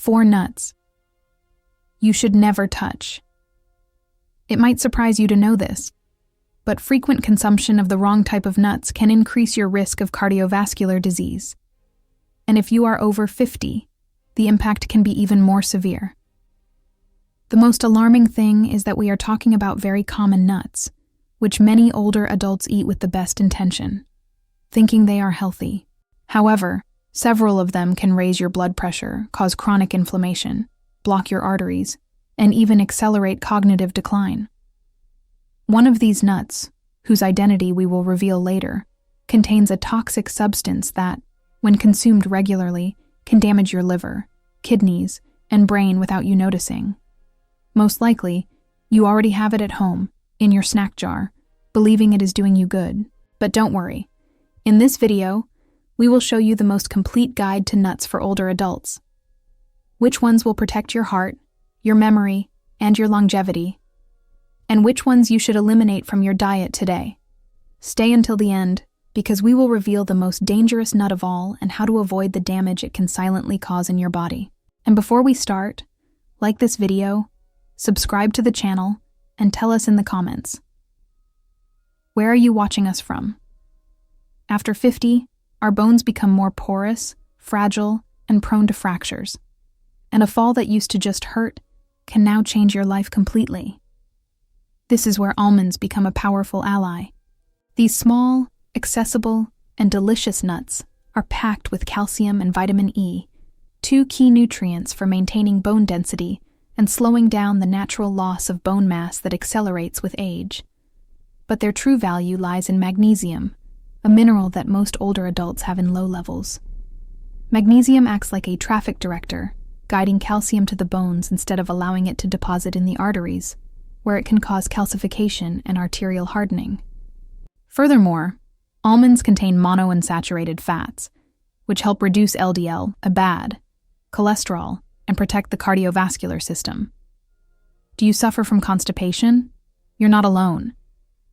4 nuts you should never touch. It might surprise you to know this, but frequent consumption of the wrong type of nuts can increase your risk of cardiovascular disease. And if you are over 50, the impact can be even more severe. The most alarming thing is that we are talking about very common nuts, which many older adults eat with the best intention, thinking they are healthy. However, several of them can raise your blood pressure, cause chronic inflammation, block your arteries, and even accelerate cognitive decline. One of these nuts, whose identity we will reveal later, contains a toxic substance that, when consumed regularly, can damage your liver, kidneys, and brain without you noticing. Most likely, you already have it at home, in your snack jar, believing it is doing you good. But don't worry. In this video, we will show you the most complete guide to nuts for older adults. Which ones will protect your heart, your memory, and your longevity, and which ones you should eliminate from your diet today. Stay until the end, because we will reveal the most dangerous nut of all and how to avoid the damage it can silently cause in your body. And before we start, like this video, subscribe to the channel, and tell us in the comments. Where are you watching us from? After 50, our bones become more porous, fragile, and prone to fractures. And a fall that used to just hurt can now change your life completely. This is where almonds become a powerful ally. These small, accessible, and delicious nuts are packed with calcium and vitamin E, 2 key nutrients for maintaining bone density and slowing down the natural loss of bone mass that accelerates with age. But their true value lies in magnesium, a mineral that most older adults have in low levels. Magnesium acts like a traffic director, guiding calcium to the bones instead of allowing it to deposit in the arteries, where it can cause calcification and arterial hardening. Furthermore, almonds contain monounsaturated fats, which help reduce LDL, a bad cholesterol, and protect the cardiovascular system. Do you suffer from constipation? You're not alone.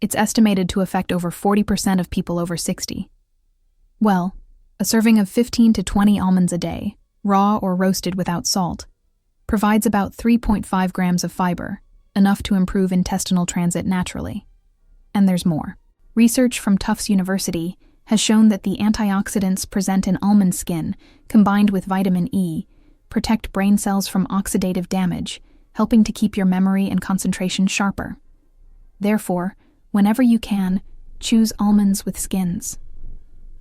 It's estimated to affect over 40% of people over 60. Well, a serving of 15 to 20 almonds a day, raw or roasted without salt, provides about 3.5 grams of fiber, enough to improve intestinal transit naturally. And there's more. Research from Tufts University has shown that the antioxidants present in almond skin, combined with vitamin E, protect brain cells from oxidative damage, helping to keep your memory and concentration sharper. Therefore, whenever you can, choose almonds with skins.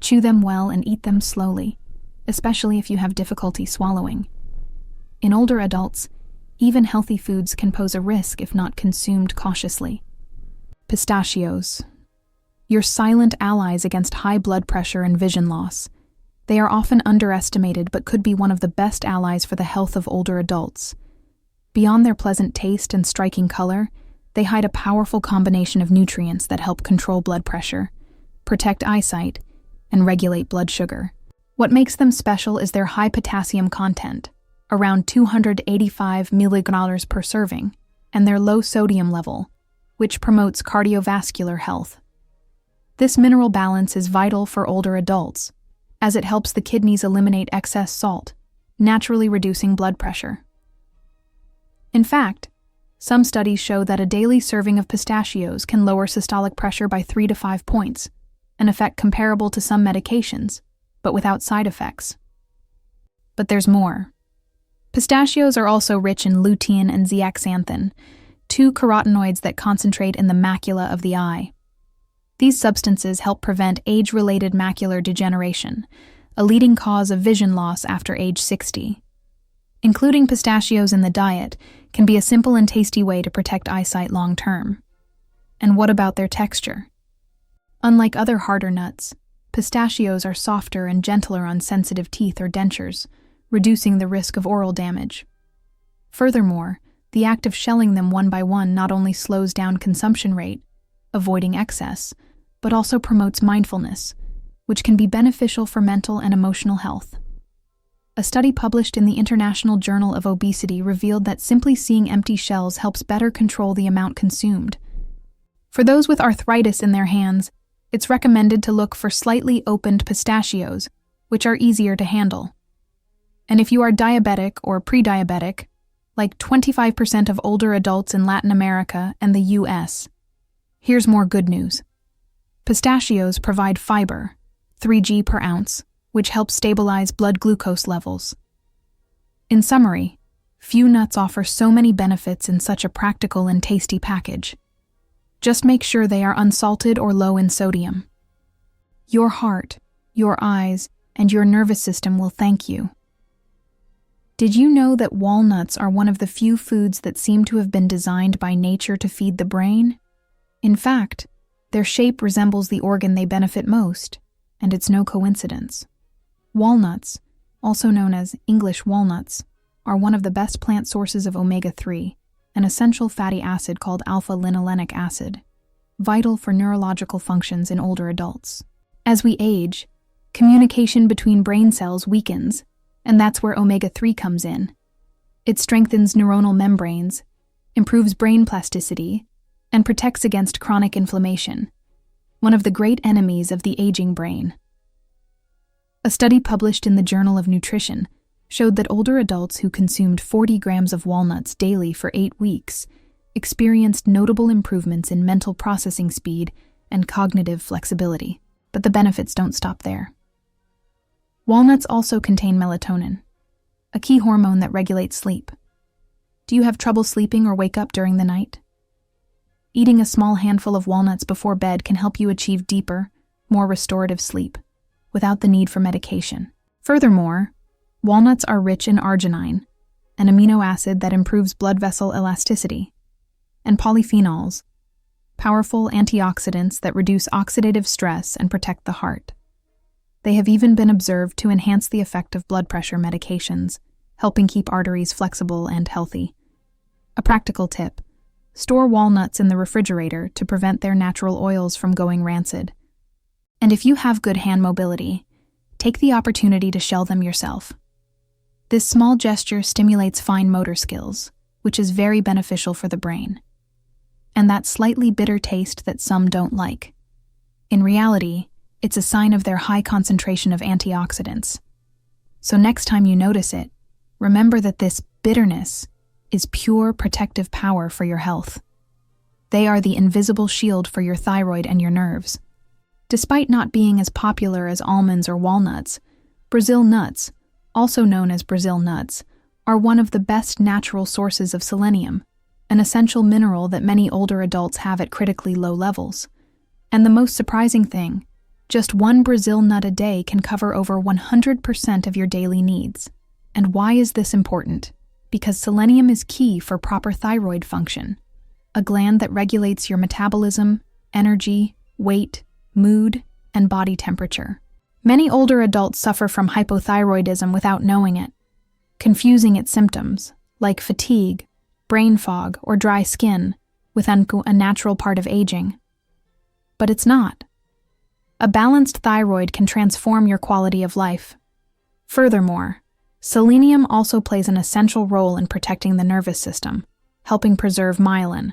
Chew them well and eat them slowly, especially if you have difficulty swallowing. In older adults, even healthy foods can pose a risk if not consumed cautiously. Pistachios. Your silent allies against high blood pressure and vision loss. They are often underestimated but could be one of the best allies for the health of older adults. Beyond their pleasant taste and striking color, they hide a powerful combination of nutrients that help control blood pressure, protect eyesight, and regulate blood sugar. What makes them special is their high potassium content, around 285 milligrams per serving, and their low sodium level, which promotes cardiovascular health. This mineral balance is vital for older adults, as it helps the kidneys eliminate excess salt, naturally reducing blood pressure. In fact, some studies show that a daily serving of pistachios can lower systolic pressure by 3 to 5 points, an effect comparable to some medications, but without side effects. But there's more. Pistachios are also rich in lutein and zeaxanthin, 2 carotenoids that concentrate in the macula of the eye. These substances help prevent age-related macular degeneration, a leading cause of vision loss after age 60. Including pistachios in the diet can be a simple and tasty way to protect eyesight long-term. And what about their texture? Unlike other harder nuts, pistachios are softer and gentler on sensitive teeth or dentures, reducing the risk of oral damage. Furthermore, the act of shelling them one by one not only slows down consumption rate, avoiding excess, but also promotes mindfulness, which can be beneficial for mental and emotional health. A study published in the International Journal of Obesity revealed that simply seeing empty shells helps better control the amount consumed. For those with arthritis in their hands, it's recommended to look for slightly opened pistachios, which are easier to handle. And if you are diabetic or pre-diabetic, like 25% of older adults in Latin America and the US, here's more good news. Pistachios provide fiber, 3 g per ounce, which helps stabilize blood glucose levels. In summary, few nuts offer so many benefits in such a practical and tasty package. Just make sure they are unsalted or low in sodium. Your heart, your eyes, and your nervous system will thank you. Did you know that walnuts are one of the few foods that seem to have been designed by nature to feed the brain? In fact, their shape resembles the organ they benefit most, and it's no coincidence. Walnuts, also known as English walnuts, are one of the best plant sources of omega-3, an essential fatty acid called alpha-linolenic acid, vital for neurological functions in older adults. As we age, communication between brain cells weakens, and that's where omega-3 comes in. It strengthens neuronal membranes, improves brain plasticity, and protects against chronic inflammation, one of the great enemies of the aging brain. A study published in the Journal of Nutrition showed that older adults who consumed 40 grams of walnuts daily for 8 weeks experienced notable improvements in mental processing speed and cognitive flexibility. But the benefits don't stop there. Walnuts also contain melatonin, a key hormone that regulates sleep. Do you have trouble sleeping or wake up during the night? Eating a small handful of walnuts before bed can help you achieve deeper, more restorative sleep, without the need for medication. Furthermore, walnuts are rich in arginine, an amino acid that improves blood vessel elasticity, and polyphenols, powerful antioxidants that reduce oxidative stress and protect the heart. They have even been observed to enhance the effect of blood pressure medications, helping keep arteries flexible and healthy. A practical tip: store walnuts in the refrigerator to prevent their natural oils from going rancid. And if you have good hand mobility, take the opportunity to shell them yourself. This small gesture stimulates fine motor skills, which is very beneficial for the brain. And that slightly bitter taste that some don't like. In reality, it's a sign of their high concentration of antioxidants. So next time you notice it, remember that this bitterness is pure protective power for your health. They are the invisible shield for your thyroid and your nerves. Despite not being as popular as almonds or walnuts, Brazil nuts, also known as Brazil nuts, are one of the best natural sources of selenium, an essential mineral that many older adults have at critically low levels. And the most surprising thing, just one Brazil nut a day can cover over 100% of your daily needs. And why is this important? Because selenium is key for proper thyroid function, a gland that regulates your metabolism, energy, weight, mood, and body temperature. Many older adults suffer from hypothyroidism without knowing it, confusing its symptoms, like fatigue, brain fog, or dry skin, with a natural part of aging. But it's not. A balanced thyroid can transform your quality of life. Furthermore, selenium also plays an essential role in protecting the nervous system, helping preserve myelin,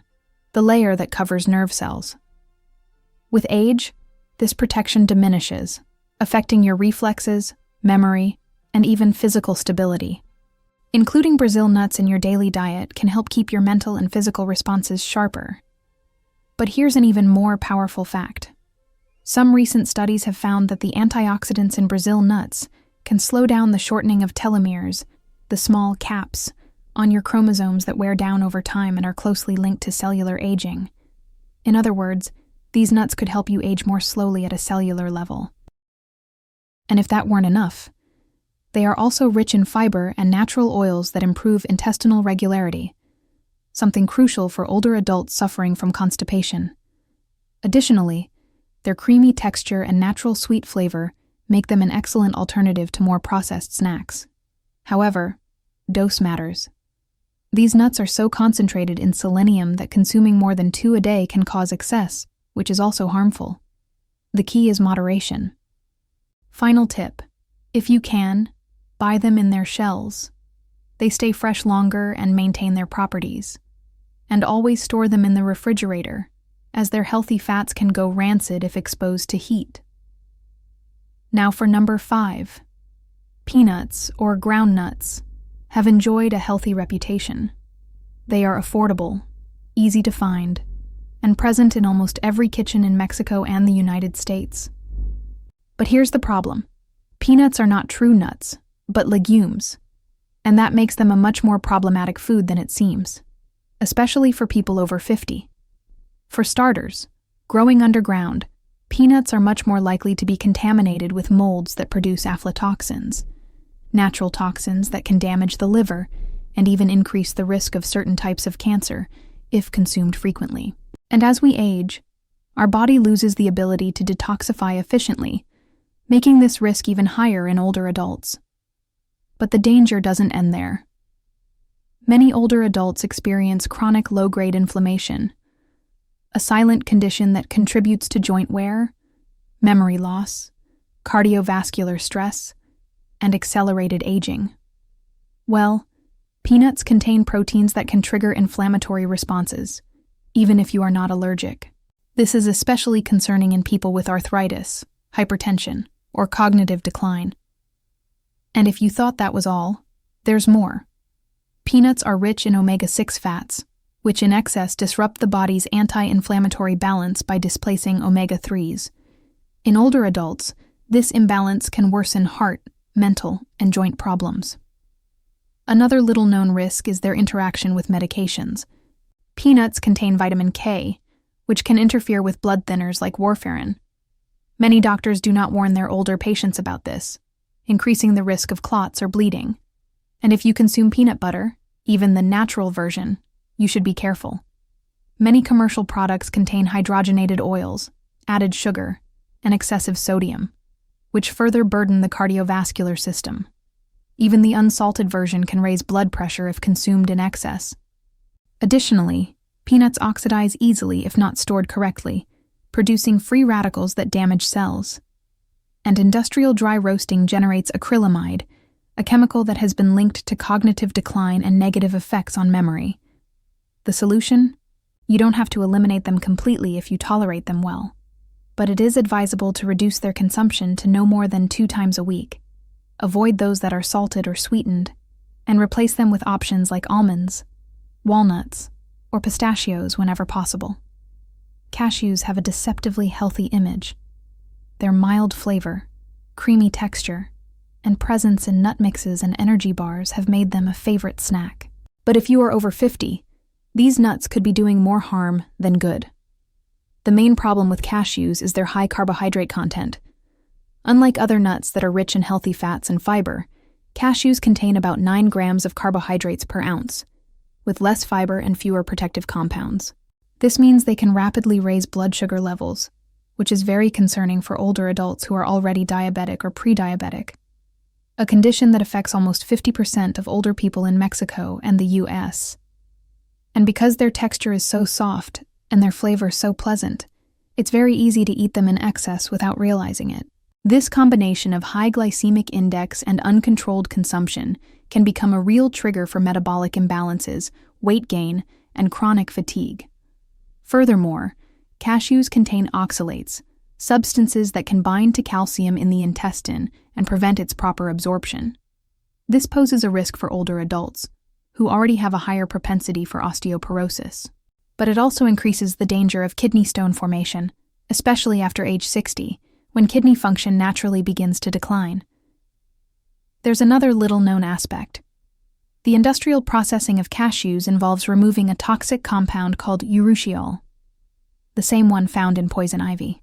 the layer that covers nerve cells. With age, this protection diminishes, affecting your reflexes, memory, and even physical stability. Including Brazil nuts in your daily diet can help keep your mental and physical responses sharper. But here's an even more powerful fact. Some recent studies have found that the antioxidants in Brazil nuts can slow down the shortening of telomeres, the small caps, on your chromosomes that wear down over time and are closely linked to cellular aging. In other words, these nuts could help you age more slowly at a cellular level. And if that weren't enough, they are also rich in fiber and natural oils that improve intestinal regularity, something crucial for older adults suffering from constipation. Additionally, their creamy texture and natural sweet flavor make them an excellent alternative to more processed snacks. However, dose matters. These nuts are so concentrated in selenium that consuming more than 2 a day can cause excess, which is also harmful. The key is moderation. Final tip: if you can, buy them in their shells. They stay fresh longer and maintain their properties. And always store them in the refrigerator, as their healthy fats can go rancid if exposed to heat. Now for number 5. Peanuts, or ground nuts, have enjoyed a healthy reputation. They are affordable, easy to find, and present in almost every kitchen in Mexico and the United States. But here's the problem. Peanuts are not true nuts, but legumes, and that makes them a much more problematic food than it seems, especially for people over 50. For starters, growing underground, peanuts are much more likely to be contaminated with molds that produce aflatoxins, natural toxins that can damage the liver and even increase the risk of certain types of cancer if consumed frequently. And as we age, our body loses the ability to detoxify efficiently, making this risk even higher in older adults. But the danger doesn't end there. Many older adults experience chronic low-grade inflammation, a silent condition that contributes to joint wear, memory loss, cardiovascular stress, and accelerated aging. Well, peanuts contain proteins that can trigger inflammatory responses, even if you are not allergic. This is especially concerning in people with arthritis, hypertension, or cognitive decline. And if you thought that was all, there's more. Peanuts are rich in omega-6 fats, which in excess disrupt the body's anti-inflammatory balance by displacing omega-3s. In older adults, this imbalance can worsen heart, mental, and joint problems. Another little-known risk is their interaction with medications. Peanuts contain vitamin K, which can interfere with blood thinners like warfarin. Many doctors do not warn their older patients about this, increasing the risk of clots or bleeding. And if you consume peanut butter, even the natural version, you should be careful. Many commercial products contain hydrogenated oils, added sugar, and excessive sodium, which further burden the cardiovascular system. Even the unsalted version can raise blood pressure if consumed in excess. Additionally, peanuts oxidize easily if not stored correctly, producing free radicals that damage cells. And industrial dry roasting generates acrylamide, a chemical that has been linked to cognitive decline and negative effects on memory. The solution? You don't have to eliminate them completely if you tolerate them well. But it is advisable to reduce their consumption to no more than 2 times a week. Avoid those that are salted or sweetened, and replace them with options like almonds, walnuts, or pistachios whenever possible. Cashews have a deceptively healthy image. Their mild flavor, creamy texture, and presence in nut mixes and energy bars have made them a favorite snack. But if you are over 50, these nuts could be doing more harm than good. The main problem with cashews is their high carbohydrate content. Unlike other nuts that are rich in healthy fats and fiber, cashews contain about 9 grams of carbohydrates per ounce, with less fiber and fewer protective compounds. This means they can rapidly raise blood sugar levels, which is very concerning for older adults who are already diabetic or pre-diabetic, a condition that affects almost 50% of older people in Mexico and the US. And because their texture is so soft and their flavor so pleasant, it's very easy to eat them in excess without realizing it. This combination of high glycemic index and uncontrolled consumption can become a real trigger for metabolic imbalances, weight gain, and chronic fatigue. Furthermore, cashews contain oxalates, substances that can bind to calcium in the intestine and prevent its proper absorption. This poses a risk for older adults, who already have a higher propensity for osteoporosis. But it also increases the danger of kidney stone formation, especially after age 60, when kidney function naturally begins to decline. There's another little-known aspect. The industrial processing of cashews involves removing a toxic compound called urushiol, the same one found in poison ivy.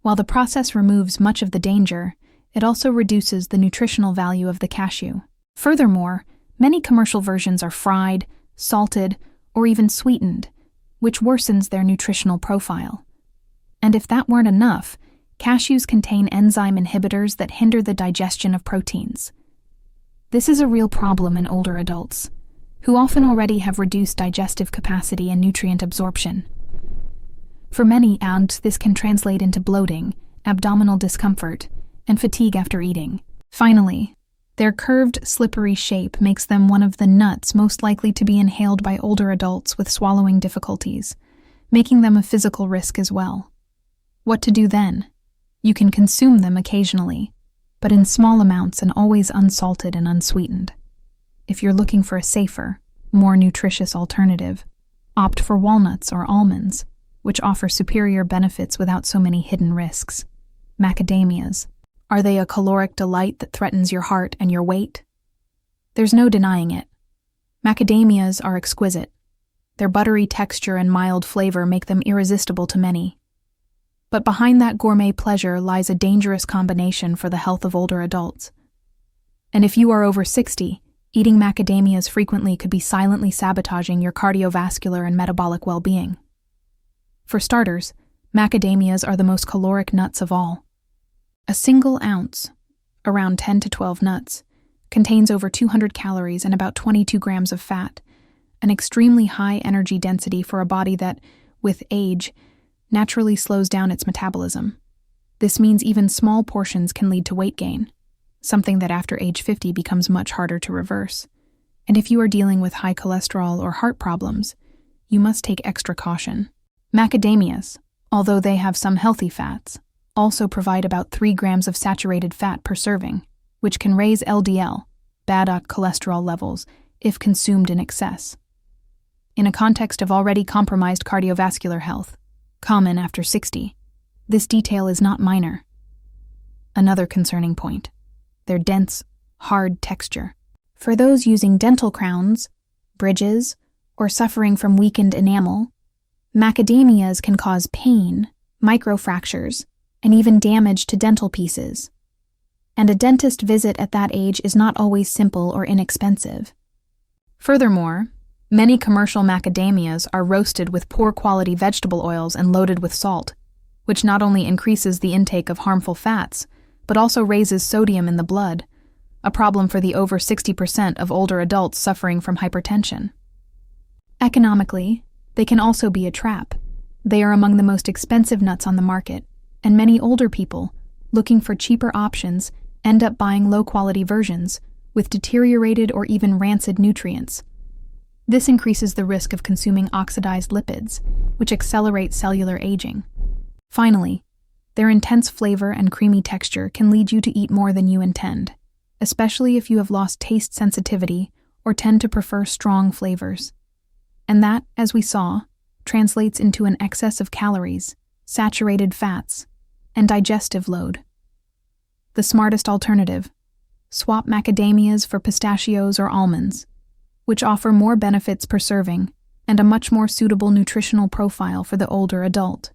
While the process removes much of the danger, it also reduces the nutritional value of the cashew. Furthermore, many commercial versions are fried, salted, or even sweetened, which worsens their nutritional profile. And if that weren't enough, cashews contain enzyme inhibitors that hinder the digestion of proteins. This is a real problem in older adults, who often already have reduced digestive capacity and nutrient absorption. For many, this can translate into bloating, abdominal discomfort, and fatigue after eating. Finally, their curved, slippery shape makes them one of the nuts most likely to be inhaled by older adults with swallowing difficulties, making them a physical risk as well. What to do then? You can consume them occasionally, but in small amounts and always unsalted and unsweetened. If you're looking for a safer, more nutritious alternative, opt for walnuts or almonds, which offer superior benefits without so many hidden risks. Macadamias. Are they a caloric delight that threatens your heart and your weight? There's no denying it. Macadamias are exquisite. Their buttery texture and mild flavor make them irresistible to many. But behind that gourmet pleasure lies a dangerous combination for the health of older adults. And if you are over 60, eating macadamias frequently could be silently sabotaging your cardiovascular and metabolic well-being. For starters, macadamias are the most caloric nuts of all. A single ounce, around 10 to 12 nuts, contains over 200 calories and about 22 grams of fat, an extremely high energy density for a body that, with age, naturally slows down its metabolism. This means even small portions can lead to weight gain, something that after age 50 becomes much harder to reverse. And if you are dealing with high cholesterol or heart problems, you must take extra caution. Macadamias, although they have some healthy fats, also provide about 3 grams of saturated fat per serving, which can raise LDL, bad cholesterol levels, if consumed in excess. In a context of already compromised cardiovascular health, common after 60, this detail is not minor. Another concerning point: their dense, hard texture. For those using dental crowns, bridges, or suffering from weakened enamel, macadamias can cause pain, microfractures, and even damage to dental pieces. And a dentist visit at that age is not always simple or inexpensive. Furthermore, many commercial macadamias are roasted with poor quality vegetable oils and loaded with salt, which not only increases the intake of harmful fats, but also raises sodium in the blood, a problem for the over 60% of older adults suffering from hypertension. Economically, they can also be a trap. They are among the most expensive nuts on the market, and many older people, looking for cheaper options, end up buying low-quality versions with deteriorated or even rancid nutrients. This increases the risk of consuming oxidized lipids, which accelerate cellular aging. Finally, their intense flavor and creamy texture can lead you to eat more than you intend, especially if you have lost taste sensitivity or tend to prefer strong flavors. And that, as we saw, translates into an excess of calories, saturated fats, and digestive load. The smartest alternative: swap macadamias for pistachios or almonds, which offer more benefits per serving and a much more suitable nutritional profile for the older adult.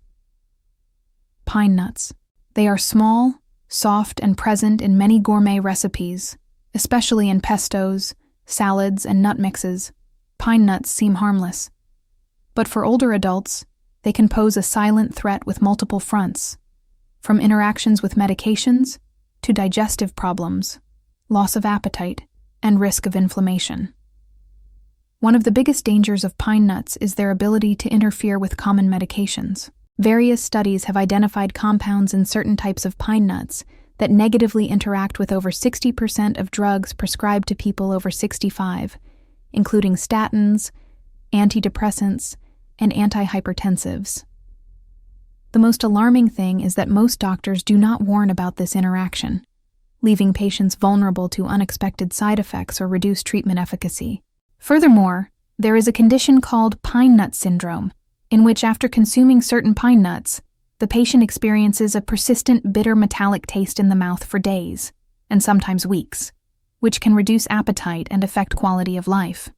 Pine nuts. They are small, soft, and present in many gourmet recipes, especially in pestos, salads, and nut mixes. Pine nuts seem harmless. But for older adults, they can pose a silent threat with multiple fronts, from interactions with medications to digestive problems, loss of appetite, and risk of inflammation. One of the biggest dangers of pine nuts is their ability to interfere with common medications. Various studies have identified compounds in certain types of pine nuts that negatively interact with over 60% of drugs prescribed to people over 65, including statins, antidepressants, and antihypertensives. The most alarming thing is that most doctors do not warn about this interaction, leaving patients vulnerable to unexpected side effects or reduced treatment efficacy. Furthermore, there is a condition called pine nut syndrome, in which after consuming certain pine nuts, the patient experiences a persistent bitter metallic taste in the mouth for days, and sometimes weeks, which can reduce appetite and affect quality of life.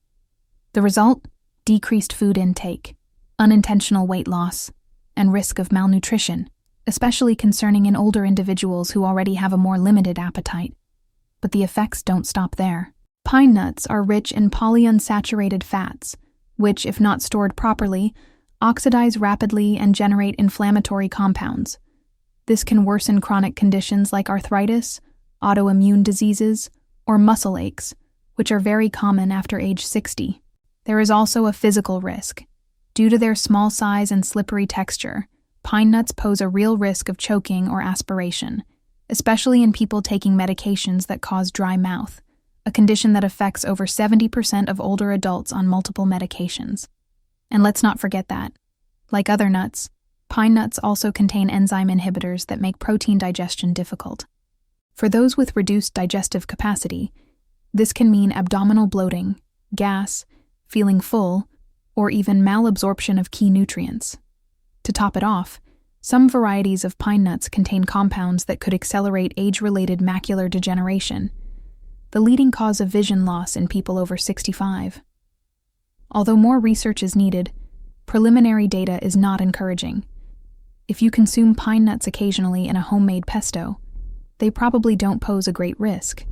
The result? Decreased food intake, unintentional weight loss, and risk of malnutrition, especially concerning in older individuals who already have a more limited appetite. But the effects don't stop there. Pine nuts are rich in polyunsaturated fats, which, if not stored properly, oxidize rapidly and generate inflammatory compounds. This can worsen chronic conditions like arthritis, autoimmune diseases, or muscle aches, which are very common after age 60. There is also a physical risk. Due to their small size and slippery texture, pine nuts pose a real risk of choking or aspiration, especially in people taking medications that cause dry mouth, a condition that affects over 70% of older adults on multiple medications. And let's not forget that, like other nuts, pine nuts also contain enzyme inhibitors that make protein digestion difficult. For those with reduced digestive capacity, this can mean abdominal bloating, gas, feeling full, or even malabsorption of key nutrients. To top it off, some varieties of pine nuts contain compounds that could accelerate age-related macular degeneration, the leading cause of vision loss in people over 65. Although more research is needed, preliminary data is not encouraging. If you consume pine nuts occasionally in a homemade pesto, they probably don't pose a great risk.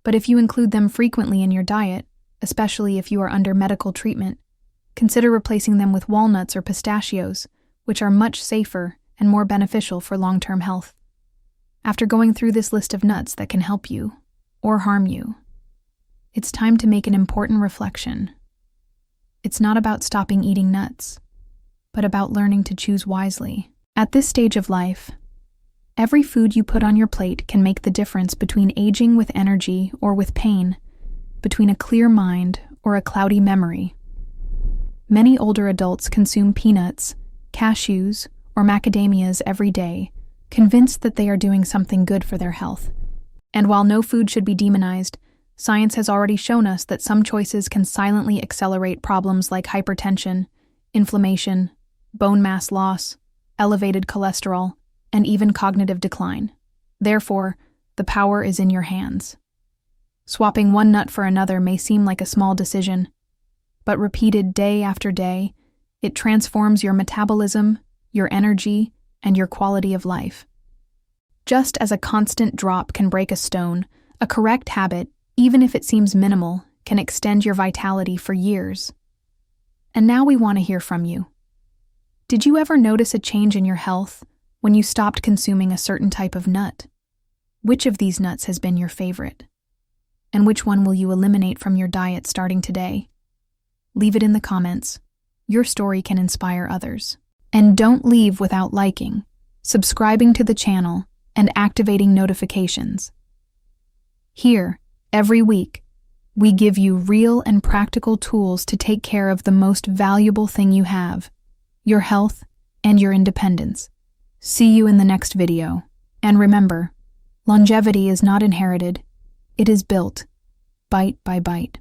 But if you include them frequently in your diet, especially if you are under medical treatment, consider replacing them with walnuts or pistachios, which are much safer and more beneficial for long-term health. After going through this list of nuts that can help you or harm you, it's time to make an important reflection. It's not about stopping eating nuts, but about learning to choose wisely. At this stage of life, every food you put on your plate can make the difference between aging with energy or with pain, between a clear mind or a cloudy memory. Many older adults consume peanuts, cashews, or macadamias every day, convinced that they are doing something good for their health. And while no food should be demonized, science has already shown us that some choices can silently accelerate problems like hypertension, inflammation, bone mass loss, elevated cholesterol, and even cognitive decline. Therefore, the power is in your hands. Swapping one nut for another may seem like a small decision, but repeated day after day, it transforms your metabolism, your energy, and your quality of life. Just as a constant drop can break a stone, a correct habit, even if it seems minimal, can extend your vitality for years. And now we want to hear from you. Did you ever notice a change in your health when you stopped consuming a certain type of nut? Which of these nuts has been your favorite? And which one will you eliminate from your diet starting today? Leave it in the comments. Your story can inspire others. And don't leave without liking, subscribing to the channel, and activating notifications. Here, every week, we give you real and practical tools to take care of the most valuable thing you have, your health and your independence. See you in the next video. And remember, longevity is not inherited, it is built, bite by bite.